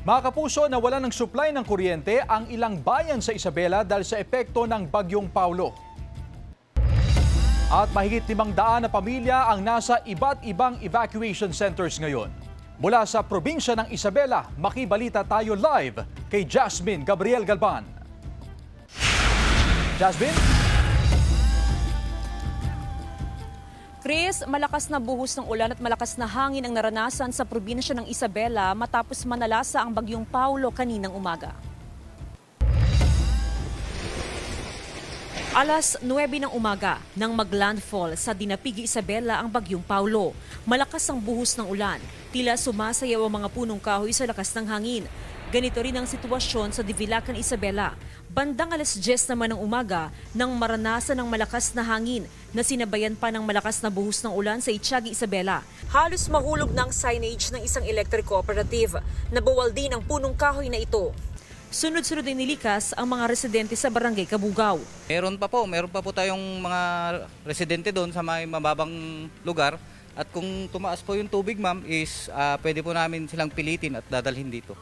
Mga kapuso, nawalan ng supply ng kuryente ang ilang bayan sa Isabela dahil sa epekto ng Bagyong Paulo. At mahigit 500 na pamilya ang nasa iba't ibang evacuation centers ngayon. Mula sa probinsya ng Isabela, makibalita tayo live kay Jasmine Gabriel Galban. Jasmine? Chris, malakas na buhos ng ulan at malakas na hangin ang naranasan sa probinsya ng Isabela matapos manalasa ang Bagyong Paulo kaninang umaga. Alas 9 ng umaga nang maglandfall sa Dinapigi, Isabela ang Bagyong Paulo. Malakas ang buhos ng ulan. Tila sumasayaw ang mga punong kahoy sa lakas ng hangin. Ganito rin ang sitwasyon sa Divilacan, Isabela. Bandang alas 10 naman ng umaga nang maranasan ng malakas na hangin na sinabayan pa ng malakas na buhos ng ulan sa Itiagi, Isabela. Halos mahulog ng signage ng isang electric cooperative. Nabawal din ang punong kahoy na ito. Sunod-sunod din nilikas ang mga residente sa Barangay Kabugao. Meron pa po tayong mga residente doon sa may mababang lugar. At kung tumaas po yung tubig, ma'am, is pwede po namin silang pilitin at dadalhin dito.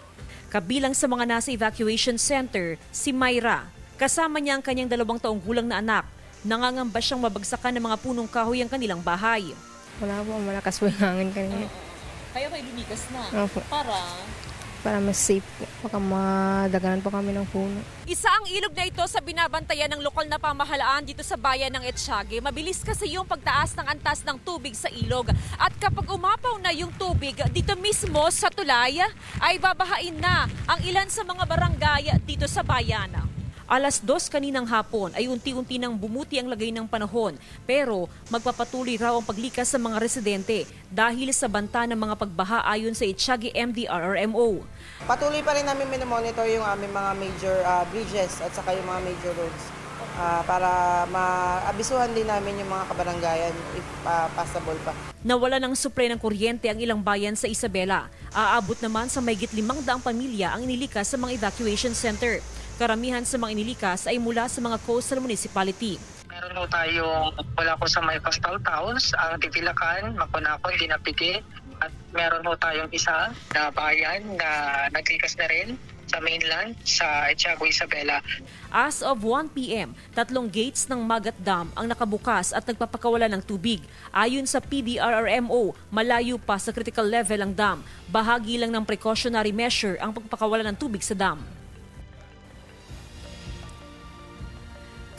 Kabilang sa mga nasa evacuation center, si Myra. Kasama niya ang kanyang 2 taong gulang na anak. Nangangamba siyang mabagsakan ng mga punong kahoy ang kanilang bahay. Wala po, malakas po yung hangin kanina. Kaya kayo lumikas na? Opo. Para mas safe po. Baka madaganan po kami ng puno. Isa ang ilog na ito sa binabantayan ng lokal na pamahalaan dito sa bayan ng Etiagi. Mabilis kasi yung pagtaas ng antas ng tubig sa ilog. At kapag umapaw na yung tubig dito mismo sa tulay, ay babahain na ang ilan sa mga barangay dito sa bayan. Alas 2 kaninang hapon ay unti-unti nang bumuti ang lagay ng panahon. Pero magpapatuloy raw ang paglikas sa mga residente dahil sa banta ng mga pagbaha ayon sa Itiagi MDRRMO. Patuloy pa rin namin minomonitor yung aming mga major bridges at saka yung mga major roads para maabisuhan din namin yung mga kabaranggayan if possible pa. Nawala ng supply ng kuryente ang ilang bayan sa Isabela. Aabot naman sa mahigit 500 pamilya ang inilikas sa mga evacuation center. Karamihan sa mga inilikas ay mula sa mga coastal municipality. Meron po tayong mula po sa may coastal towns, ang Divilacan, Maconacon, Dinapigi. At meron po tayong isa na bayan na naglikas na rin sa mainland, sa Etiago, Isabela. As of 1 p.m., 3 gates ng Magat Dam ang nakabukas at nagpapakawala ng tubig. Ayon sa PDRRMO, malayo pa sa critical level ang dam. Bahagi lang ng precautionary measure ang pagpakawala ng tubig sa dam.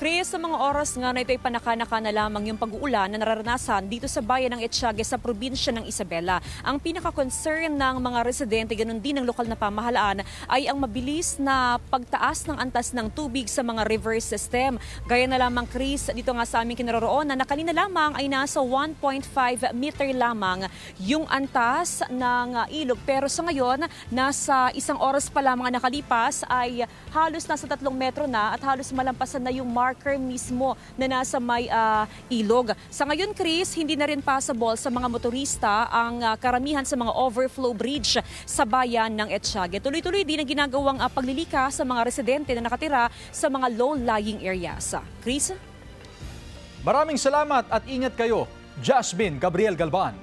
Chris, sa mga oras nga na ito ay panaka-naka na lamang yung pag-uulan na nararanasan dito sa bayan ng Etiagi sa probinsya ng Isabela. Ang pinaka-concern ng mga residente, ganun din ng lokal na pamahalaan, ay ang mabilis na pagtaas ng antas ng tubig sa mga river system. Gaya na lamang, Chris, dito nga sa aming kinaroroonan na kanina lamang ay nasa 1.5 meter lamang yung antas ng ilog. Pero sa ngayon, nasa 1 oras pa lamang nakalipas ay halos nasa 3 metro na at halos malampasan na yung marker mismo na nasa may ilog. Sa ngayon, Chris, hindi na rin possible sa mga motorista ang karamihan sa mga overflow bridge sa bayan ng Etiagi. Tuloy-tuloy din ang ginagawang paglilikas sa mga residente na nakatira sa mga low-lying areas. Chris? Maraming salamat at ingat kayo, Jasmine Gabriel Galban.